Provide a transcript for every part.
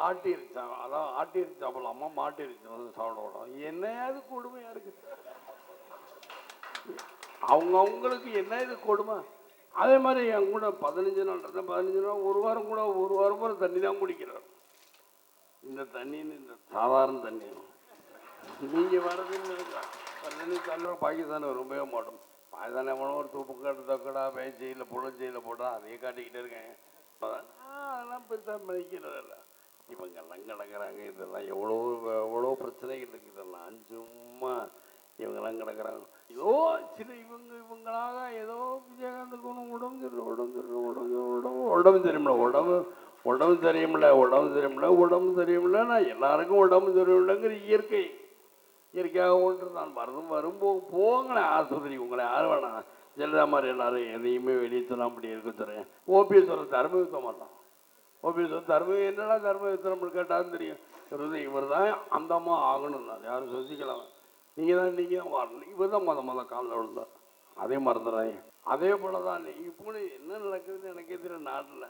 ஆட்டி இறைச்சி, அதான் ஆட்டி இறைச்சி சாப்பிடலாமா, மாட்டு இறைச்சி வந்து சாப்பிடக்கூடாது. என்னையாவது கொடுமையா இருக்கு. அவங்களுக்கு என்ன இது கொடுமை. அதே மாதிரி என் கூட 15 நாள் இருந்தேன். 15 நாள் ஒரு வாரம் கூட, ஒரு வாரம் கூட தண்ணி தான் குடிக்கிறார். இந்த தண்ணின்னு இந்த சாதாரண தண்ணி நீங்கள் வரதுன்னு இருக்கா தண்ணி தண்ணி பாகிஸ்தானை ரொம்பவே மாட்டோம். பாகிஸ்தான் எவ்வளோ ஒரு தூப்பு கட்டு தக்கடா பேச்சையில் புழச்சையில் போட்டால் அதையே காட்டிக்கிட்டே இருக்கேன். அதெல்லாம் பெருசாக மதிக்கிறதில்ல. இவங்கெல்லாம் கிடக்கிறாங்க. இதெல்லாம் எவ்வளோ பிரச்சனைகள் இருக்குது. இதெல்லாம் சும்மா இவங்கெல்லாம் கிடக்கிறாங்க. ஏதோ சில இவங்களாக ஏதோ விஜயகாந்துக்கு ஒன்று உடம்பு தெரியுமில்ல. நான் எல்லாருக்கும் உடம்பு தெரியுமில்லங்கிற இயற்கையாக ஒன்று நான் வரும் போங்களேன் ஆஸ்பத்திரி. உங்களை யார் வேணாம் ஜெயலலிதா மாதிரி எல்லாரும் எதையுமே வெளியே சொன்னால் அப்படி இருக்க சொல்கிறேன். ஓபிஎஸ் வர தர்ம யுத்தம் மாட்டான். ஓபிஎஸ் என்னடா தர்ம யுத்தம் நம்மளுக்கு கேட்டாலும் தெரியும். இவர் தான் அந்த அம்மா ஆகணும் தான். யாரும் சொசிக்கலாம். நீங்கள் தான் வரணும். இவர் தான் மொத காலில் விழுந்தார். அதே மறந்துடுறாங்க. அதே போல தான் இப்போ என்ன நடக்குதுன்னு எனக்கே தெரியும். நாட்டில்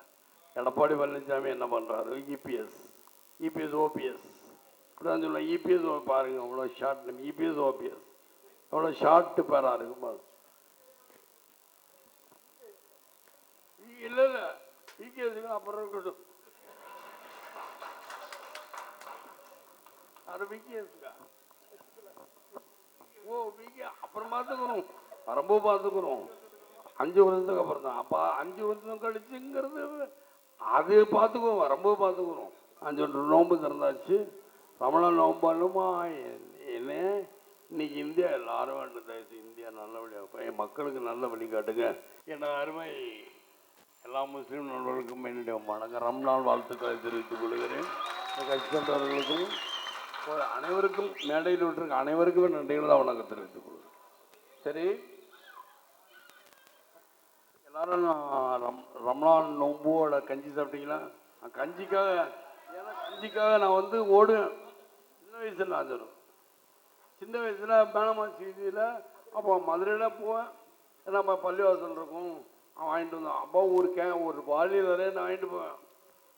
எடப்பாடி பழனிசாமி என்ன பண்ணுறாரு? இபிஎஸ் ஓபிஎஸ் இப்படிதான் சொல்ல. இபிஎஸ் பாருங்க அவ்வளோ ஷார்ட். இபிஎஸ் ஓபிஎஸ் எவ்வளோ ஷார்ட்டு பேராக இருக்குமா? இல்லை இகேஸுக்கு அப்புறம் இருக்கட்டும். அது விகேஸுக்கா? ஓ அப்புறம் பார்த்துக்கிறோம். ரொம்ப பார்த்துக்கிறோம். 5 வருஷத்துக்கு அப்புறம் தான். அப்போ 5 வருஷம் கழிச்சுங்கிறது அது பார்த்துக்குவோம். ரொம்ப பார்த்துக்கிறோம். 5 நோன்பு திறந்தாச்சு. ரமணான் நோம்பாலுமா என்ன இன்னைக்கு இந்தியா எல்லாரும் வேண்டும். இந்தியா நல்லபடியாக என் மக்களுக்கு நல்ல வழி காட்டுங்க. என அருமை எல்லா முஸ்லீம் நண்பர்களுக்கும் என்னுடைய வணக்கம், ரம்ஜான் வாழ்த்துக்களை தெரிவித்துக் கொள்கிறேன். கட்சித்தவர்களுக்கும் அனைவருக்கும் மேடையில் விட்டுருக்க அனைவருக்குமே நன்றிகள் தான் வணக்கம் தெரிவித்துக் கொள்கிறேன். சரி, எல்லாரும் ரம்ஜான் நோம்போட கஞ்சி சாப்பிட்டீங்களா? கஞ்சிக்காக நான் வந்து ஓடுவேன். சின்ன வயசில் பேனமா சீதியில் அப்போ மதுரையில் போவேன். நம்ம பள்ளிவாசல் இருக்கும், வாங்கிட்டு வந்தோம். அப்போ ஒரு வாலியில் நிறைய நான் வாங்கிட்டு போவேன்.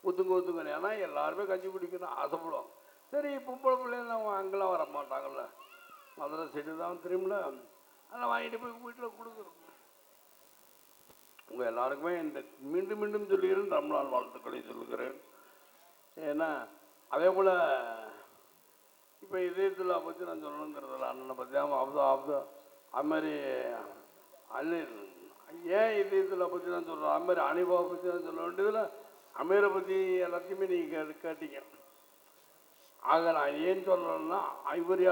ஒத்துங்க. ஏன்னா எல்லாருமே கஞ்சி குடிக்கணும் ஆசைப்படுவோம். சரி, பொம்பளை பிள்ளைங்க நம்ம அங்கெல்லாம் வர மாட்டாங்கல்ல, மதுரை சைடு தான் தெரியுமில்ல, அதெல்லாம் வாங்கிட்டு போய் வீட்டில் கொடுக்குறோம். உங்கள் எல்லாருக்குமே இந்த மீண்டும் சொல்லுகிறேன், ரம்ஜான் வாழ்த்துக்களை சொல்லுகிறேன். ஏன்னா அதே போல் இப்போ இதயத்தில் பற்றி நான் சொல்லணுங்கிறதில்ல. அண்ணனை பற்றி அது மாதிரி ஏன் இதயத்தில் பற்றி நான் சொல்கிறேன், அது மாதிரி அனிபாவை பற்றி நான் சொல்ல வேண்டியதில் அமீரை பற்றி எல்லாத்தையுமே நீங்கள் கேட்டீங்க. ஆக நான் ஏன் சொல்கிறேன்னா, இவர்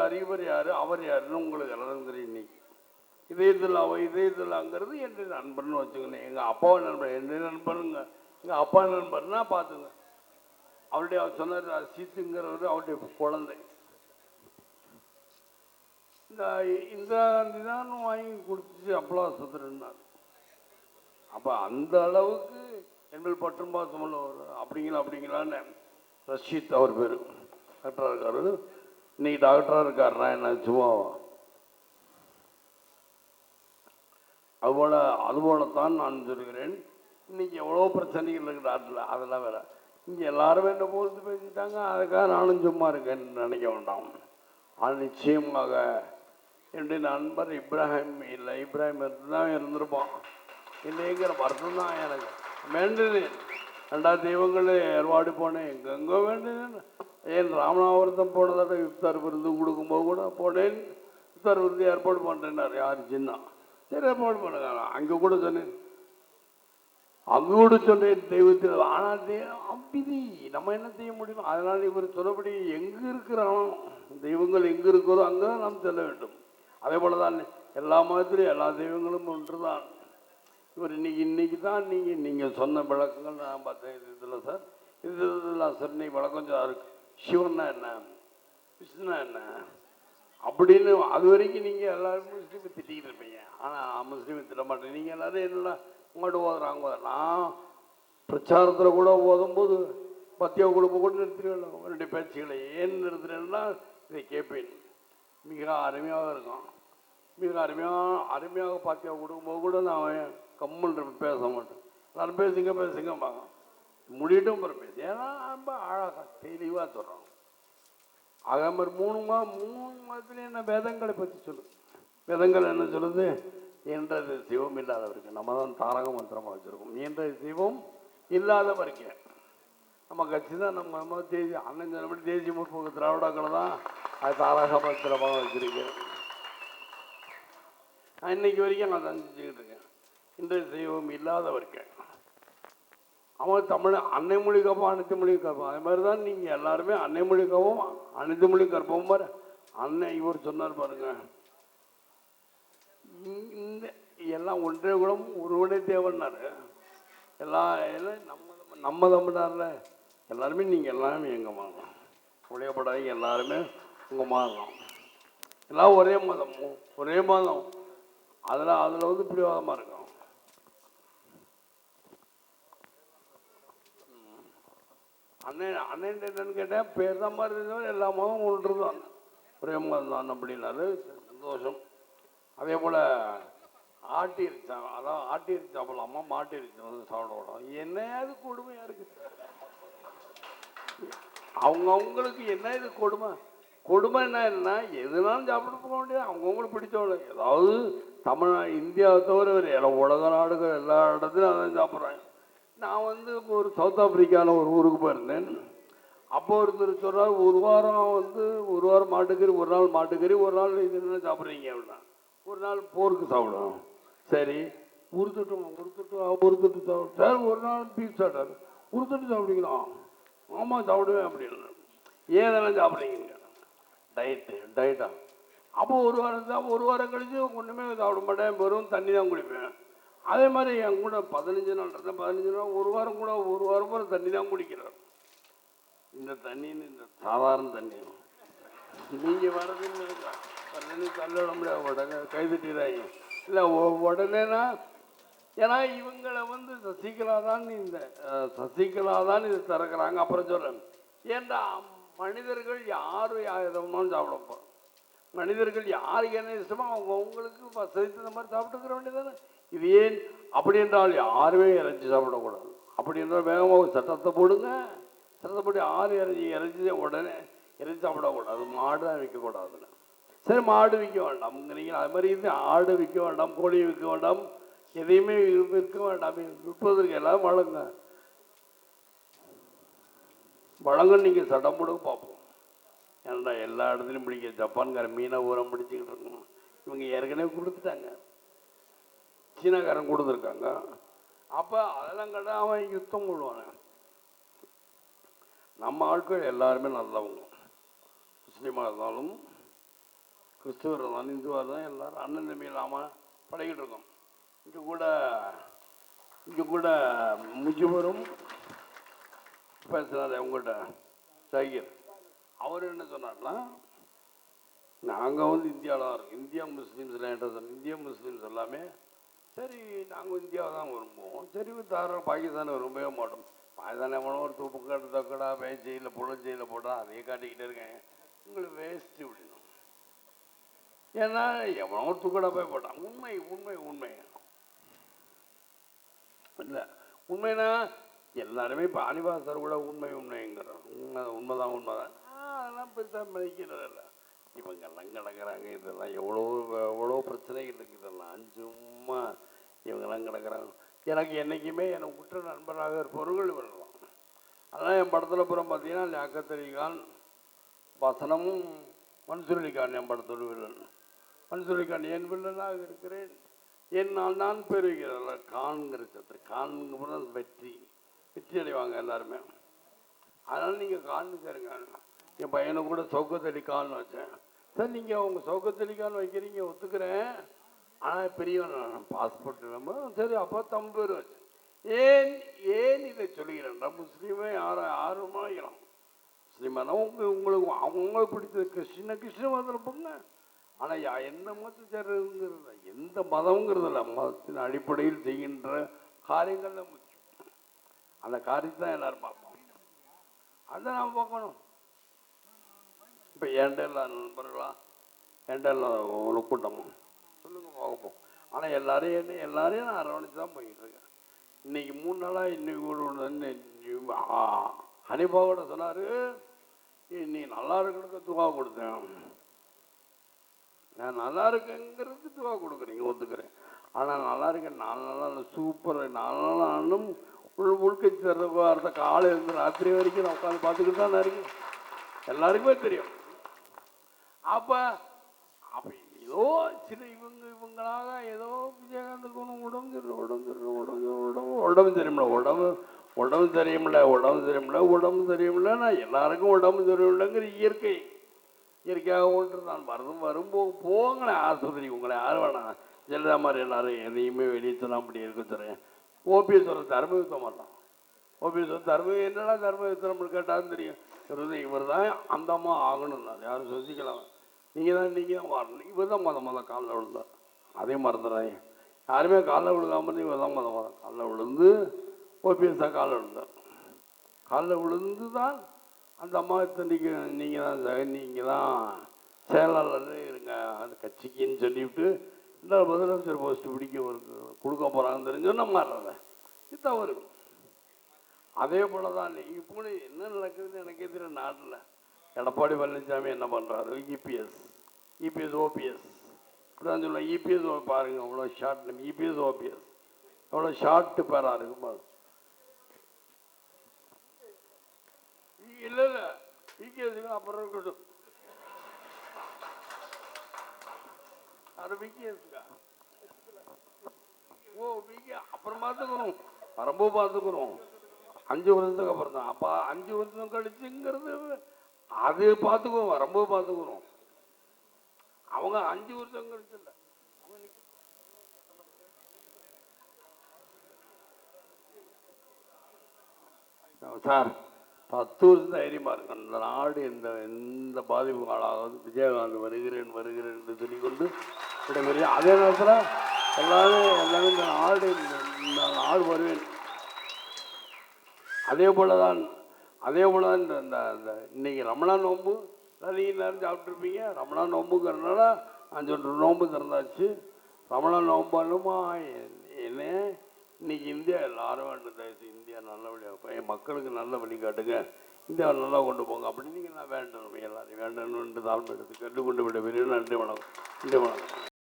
யார் அவர் யாருன்னு உங்களுக்கு எல்லாரும் தெரியும். இன்னைக்கு இதயத்துல்லாங்கிறது என்னுடைய நண்பர்னு வச்சுக்கணும். எங்கள் அப்பாவை நண்பர், என்னுடைய நண்பருங்க. எங்கள் அப்பா நண்பர்னா பார்த்துங்க. அவருடைய அவர் சொன்னார் சீத்துங்கிறவர் அவருடைய குழந்தை. இந்த இந்திரா காந்தி தான் வாங்கி கொடுத்துச்சு அப்பெல்லாம் சுத்துறேன்னார். அப்போ அந்த அளவுக்கு எங்கள் பற்றும் பாசம் உள்ளவர். அப்படிங்களான்னு ரஷீத் அவர் பேர் டாக்டராக இருக்காரு. இன்னைக்கு டாக்டராக இருக்காருன்னா என்ன சும்மா? அதுபோலத்தான் நான் சொல்கிறேன். இன்னைக்கு எவ்வளோ பிரச்சனைகள் இருக்குது நாட்டில், அதெல்லாம் வேற. இங்கே எல்லாருமே என்ன போது பேசிட்டாங்க, அதுக்காக நானும் சும்மா இருக்கேன்னு நினைக்க வேண்டாம். ஆனால் நிச்சயமாக என்னுடைய நண்பர் இப்ராஹிம் தான் இருந்திருப்பான் இல்லைங்கிற வருத்தம் தான் எனக்கு. வேண்டினேன் 2 தெய்வங்களே ஏற்பாடு போனேன், எங்கெங்கோ வேண்டினேன். ஏன் ராமநாதபுரத்தம் போனதாட்ட இஃப்தார் விருந்து கொடுக்கும்போது கூட போனேன். இஃப்தார் விருந்து ஏற்பாடு பண்ணுறேன்னார். யார் சின்ன? சரி ஏற்பாடு பண்ணுங்க. அங்கே கூட சொன்னேன் தெய்வத்தில். ஆனால் அப்படி நம்ம என்ன செய்ய முடியும்? அதனால் இவர் சொல்லபடி எங்கே இருக்கிறானோ தெய்வங்கள் எங்கே இருக்கிறதோ அங்கே தான் நாம் செல்ல வேண்டும். அதே போல தான் எல்லா மதத்திலையும் எல்லா தெய்வங்களும் ஒன்று தான். இவர் இன்னைக்கு தான் நீங்கள் சொன்ன விளக்கங்கள் நான் பார்த்தேன். இதில் சார் சார் இன்னைக்கு விளக்கம் இருக்கு. சிவன்னா என்ன, விஷ்ணுனா என்ன அப்படின்னு அது வரைக்கும் நீங்கள் எல்லாரும் முஸ்லீமை திட்டிக்கிட்டு இருப்பீங்க. ஆனால் முஸ்லீமை திட்ட மாட்டேன். நீங்கள் எல்லோரும் என்ன உங்கள்கிட்ட ஓதுறாங்க. நான் பிரச்சாரத்தில் கூட ஓதும்போது பத்தியா குழுப்ப கூட நிறுத்திடுவேன். என்னுடைய பேச்சுகளை ஏன் நிறுத்துறேன்னா இதை கேட்பேன். மிக அருமையாக இருக்கும். மிக அருமையாக பாத்தியா கொடுக்கும்போது கூட நான் கம்மல் பேச மாட்டேன். எல்லாரும் பேசுங்க முடிட்டும் அப்புறம் பேசு. ஏன்னா ரொம்ப அழகாக தெளிவாக சொல்கிறோம். அதே மாதிரி மூணு மாதத்துலேயும் என்ன வேதங்களை பற்றி சொல்லுது. வேதங்கள் என்ன சொல்லுது? என்றது சிவம் இல்லாதவருக்கு நம்ம தான் தாரக மந்திரமாக வச்சுருக்கோம். என்றது சிவம் இல்லாதவருக்கு நம்ம கட்சி தான் நம்ம தேசிய அண்ணன் சொன்னபடி தேசிய முற்போக்கு திராவிடங்களை தான் அது தாரக மந்திரமாக வச்சுருக்கேன். நான் இன்னைக்கு வரைக்கும் நான் சந்திச்சுக்கிட்டு இருக்கேன். இன்றைய தெய்வம் இல்லாதவருக்கு அவன் தமிழ் அன்னை மொழி கற்போம் அனைத்து மொழி கற்போம். அது மாதிரி தான் நீங்கள் எல்லாருமே அன்னை மொழி கற்போம் அனைத்து மொழி கற்போம் பாரு. அன்னை இவர் சொன்னார் பாருங்க, இந்த எல்லாம் ஒன்றே குலம் ஒருவனே தேவன்னாரு. எல்லாம் நம்ம தமிழ்நாட்டில் எல்லாருமே நீங்கள் எல்லாருமே எங்கள் மாறலாம், உடையப்படாதீங்க, எல்லாருமே உங்கள் மாறலாம். எல்லாம் ஒரே மதம் ஒரே மதம். அதில் வந்து பிடிவாதமாக இருக்கும். அண்ணன் என்னன்னு கேட்டேன், பேர் தான் மாதிரி இருந்தவன் எல்லா மதம் ஒன்று தான், ஒரே மதம் தான் அப்படின்னாரு. சந்தோஷம். அதே போல் ஆட்டி இறைச்சி, அதான் ஆட்டி இறைச்சி சாப்பிடலாமா, மாட்டு இறைச்சி வந்து சாப்பிடக்கூடாது. என்னது கொடுமையாக இருக்குது. அவங்களுக்கு என்ன இது கொடுமை? கொடுமை என்ன எதுனாலும் சாப்பிட்டு போக வேண்டியது அவங்கவுங்களுக்கு பிடிச்சவங்க. ஏதாவது தமிழ்நாடு இந்தியாவை தவிர எல்லாம் உலக நாடுகள் எல்லா இடத்துலையும் அதான் சாப்பிட்றாங்க. நான் வந்து ஒரு சவுத் ஆப்பிரிக்காவில் ஒரு ஊருக்கு போயிருந்தேன். அப்போ ஒருத்தர் சொல்கிறார், ஒரு வாரம் மாட்டுக்கறி, ஒரு நாள் மாட்டுக்கறி, ஒரு நாள் இது என்ன சாப்பிட்றீங்க அப்படின்னா, ஒரு நாள் போருக்கு சாப்பிடுவோம். சரி, உருத்துட்டு சாப்பிட்டு சார், ஒரு நாள் பீஃப் சாப்பிட்டாரு, உருத்துட்டு சாப்பிடுங்களா? ஆமாம் சாப்பிடுவேன் அப்படின்னு. ஏன் இதெல்லாம் சாப்பிட்றீங்க? டயட்டா. அப்போ ஒரு வாரம் கழிச்சு ஒன்றுமே சாப்பிட மாட்டேன், வெறும் தண்ணி தான் குடிப்பேன். அதே மாதிரி என் கூட 15 நாள் இருந்தேன். 15 நாள் ஒரு வாரம் கூட தண்ணி தான் குடிக்கிறார். இந்த தண்ணின்னு இந்த சாதாரண தண்ணி நீங்கள் வரதுன்னு தள்ளிட முடியாது. உடனே கைதட்டிடுறாங்க. இல்லை உடனேனா, ஏன்னா இவங்களை வந்து சசிகலா தான் இது திறக்கிறாங்க. அப்புறம் சொல்கிறேன், ஏன்டா மனிதர்கள் யாரும் எதமாலும் சாப்பிடப்போம். மனிதர்கள் யாருக்கு என்ன இஷ்டமோ அவங்களுக்கு வசதி இந்த மாதிரி சாப்பிட்டுக்கிற வேண்டியதானே. இது ஏன் அப்படி என்றால் யாருமே இறைச்சி சாப்பிடக்கூடாது. அப்படி என்றால் வேகமாக சட்டத்தை போடுங்க. சட்டத்தைப்படி இறைச்சி உடனே இறைச்சி சாப்பிடக்கூடாது. மாடு தான் விற்கக்கூடாதுன்னு. சரி, மாடு விற்க வேண்டாம்ங்கிறீங்க. அது மாதிரி இது ஆடு விற்க வேண்டாம், கோழி விற்க வேண்டாம், எதையுமே விற்க வேண்டாம். விற்பதற்கு எல்லாம் வழங்க நீங்கள் சட்டம் போடுங்க பார்ப்போம். ஏன்னா எல்லா இடத்துலையும் பிடிக்க ஜப்பான்கார மீனை ஊரம் பிடிச்சிக்கிட்டு இருக்கணும். இவங்க ஏற்கனவே கொடுத்துட்டாங்க, சீனாக்காரன் கொடுத்துருக்காங்க. அப்போ அதெல்லாம் கேட்டால் அவன் யுத்தம் கொள்வானே. நம்ம ஆட்கள் எல்லாருமே நல்லவங்க. முஸ்லீமாக இருந்தாலும் கிறிஸ்துவர் இருந்தாலும் இந்துவாக இருந்தாலும் எல்லோரும் அண்ணன் தம்பி இல்லாமல் பழகிட்டு இருக்கோம். இங்கே கூட முஜிபரும் பேசுகிறாரு உங்கள்கிட்ட ஷாகிர். அவர் என்ன சொன்னார்னா, நாங்கள் வந்து இந்தியாவில் தான் இருக்கோம், இந்தியா முஸ்லீம்ஸ்லாம் என்கிட்ட சொன்னோம். இந்திய முஸ்லீம்ஸ் எல்லாமே சரி நாங்கள் இந்தியாவை தான் விரும்புவோம். சரி பாகிஸ்தானை விரும்பவே மாட்டோம். பாகிஸ்தானே போனோம், ஒரு தூப்பு காட்டு தக்கடா பேச்சையில் புழச்சையில் போட்டால் அதையே காட்டிக்கிட்டே இருக்கேன். உங்களுக்கு வேஸ்ட்டு அப்படின்னா, ஏன்னா எவனோ ஒரு தூக்கடா போய் போட்டான். உண்மை இல்லை, உண்மைனா எல்லாருமே இப்போ அனிவாசர் கூட உண்மைங்கிறோம். உண்மைதான் அதெல்லாம் பெருசாக மதிக்கிறதில்ல. இவங்கெல்லாம் கிடக்கிறாங்க. இதெல்லாம் எவ்வளோ பிரச்சனைகள் இருக்குது. இதெல்லாம் சும்மா இவங்கெல்லாம் கிடக்கிறாங்க. எனக்கு என்றைக்குமே எனக்கு உற்ற நண்பராக இருப்பவர்கள் இவர்களாம். அதனால் என் படத்தில் புறம் பார்த்தீங்கன்னா லியாக்கத் அலி கான் வசனமும் மன்சூர் அலி கான் என் படத்தோட வில்லன். மன்சூர் அலி கான் என் வில்லனாக இருக்கிறேன். நான் பேர் வைக்கிறதில்ல, கான்கிற சத்து. கான்கு வெற்றி அடைவாங்க எல்லாருமே. அதனால் நீங்கள் கான்னு சேருங்க. என் பையனை கூட சௌக்கத் அலி கான்னு வச்சேன். சார் நீங்கள் உங்கள் சௌக்கத் அலி கான் வைக்கிறீங்க, ஒத்துக்கிறேன். ஆனால் பெரியவன் பாஸ்போர்ட் நம்ம சரி அப்போ தம் பேர் வச்சு. ஏன் இதை சொல்லிக்கிறேன்டா, முஸ்லீமே ஆர்வமாக வைக்கலாம். முஸ்லீமான உங்களுக்கு பிடிச்சது கிறிஸ்டின் மதத்தில் போங்க. ஆனால் எந்த மதத்தை சேர்றதுங்கிறது எந்த மதம்ங்கிறது இல்லை, மதத்தின் அடிப்படையில் செய்கின்ற காரியங்கள் தான் முக்கியம். அந்த காரியத்தை தான் எல்லாரும் பார்ப்போம். அதை நாம் பார்க்கணும். இப்போ ஏண்டெல்லாம் நண்பர்களா, ஏண்டெல்லாம் ஒரு கூட்டமும் சொல்லுங்க பார்ப்போம். ஆனால் எல்லாரையும் நான் அரவணைச்சு தான் போய்கிட்டு இருக்கேன். இன்னைக்கு 3 நாளாக இன்னைக்கு ஒரு ஹனிபாவோட சொன்னார், நீ நல்லா இருக்கிறதுக்கு துவா கொடுத்தேன். நான் நல்லா இருக்கேங்கிறதுக்கு துவா கொடுக்குறீங்க, ஒத்துக்கிறேன். ஆனால் நல்லா இருக்கேன் 4 நாளாக சூப்பர் 4 நாளும் முழுக்க தர்றத காலை இருந்து ராத்திரி வரைக்கும் நான் உட்காந்து பார்த்துக்கிட்டு தான் இருக்கேன். எல்லாருக்குமே தெரியும். அப்போ அப்போ ஏதோ சில இவங்களாக ஏதோ விஜயகாந்துக்கு ஒன்றும் உடம்பு தெரியுமில்ல. நான் எல்லாருக்கும் உடம்பு தெரியுமில்லங்கிற இயற்கையாக ஒன்று நான் வரும்போது போங்களேன் ஆஸ்பத்திரி. உங்களை யார் வேணாம் ஜெயலலிதா மாதிரி எல்லாரும் எதையுமே வெளியே சொன்னால் அப்படி இருக்க சொல்கிறேன். ஓபிஎஸ் ஒரு தர்ம யுத்தம் மாட்டான். ஓபிஎஸ் என்னடா தர்ம யுத்தம் கேட்டாலும் தெரியும். இவர் தான் அந்த அம்மா ஆகணும் தான். யாரும் சொசிக்கலாம், நீங்கள் தான் வரணும். இவர் தான் மொதல் காலில் விழுந்தார். அதே மறந்துடுறாங்க. யாருமே காலில் விழுகாமல் இவர் தான் காலில் விழுந்து ஓபிஎஸ் தான் காலில் விழுந்தார். காலில் விழுந்து தான் அந்த அம்மா நீங்கள் தான் செயலாளர் இருங்க அந்த கட்சிக்குன்னு சொல்லிவிட்டு இந்த முதலமைச்சர் போஸ்ட் கொடுக்க போகிறாங்கன்னு தெரிஞ்சோன்னா மாறுறத இது தவறு. அதே போல தான் இப்போ என்ன நடக்குதுன்னு எனக்கே தெரியும். நாட்டில் எடப்பாடி பழனிசாமி என்ன பண்ணுறாரு, இபிஎஸ் ஓபிஎஸ் இப்படிதான் சொல்லுவேன். இபிஎஸ் பாருங்க அவ்வளோ ஷார்ட், இபிஎஸ் ஓபிஎஸ் எவ்வளோ ஷார்ட்டு பேராக இருக்குமா. இல்லை விகேஸுக்கு அப்புறம் இருக்கட்டும். அது விகேஸுக்கா அப்புறம் பார்த்துக்கிறோம், ரொம்ப பார்த்துக்கிறோம். 5 வருஷத்துக்கு அப்புறம் தான். அப்போ 5 வருஷம் கழிச்சுங்கிறது அது பார்த்துக்குவோம், ரொம்ப பார்த்துக்கிறோம். அவங்க 5 வருஷம் கழிச்சு இல்லை சார், 10 வருஷம் தைரியமாக இருக்கு. அந்த நாடு எந்த பாதிப்பு ஆளாகாது. விஜயகாந்த் வருகிறேன் என்று சொல்லிக்கொண்டு விடைபெறும். அதே நேரத்தில் எல்லாமே இந்த நாடு வருவேன். அதே போல தான் இந்த இன்னைக்கு ரமணான் நோன்பு நீங்கள் நேரம் சாப்பிட்ருப்பீங்க. ரமணான் நோன்புங்கிறதுனால 5 நோன்பு திறந்தாச்சு. ரமணான் நோம்புமா என்ன இன்னைக்கு இந்தியா எல்லாரும் வேண்டும். இந்தியா நல்லபடியாக என் மக்களுக்கு நல்ல வழி காட்டுங்க, இந்தியா நல்லா கொண்டு போங்க அப்படின்னு நீங்கள் நான் வேண்டணும். எல்லாரையும் வேண்டணும்னு தாழ்மை எடுத்து கேட்டுக்கொண்டு விட நன்றி வணக்கம்.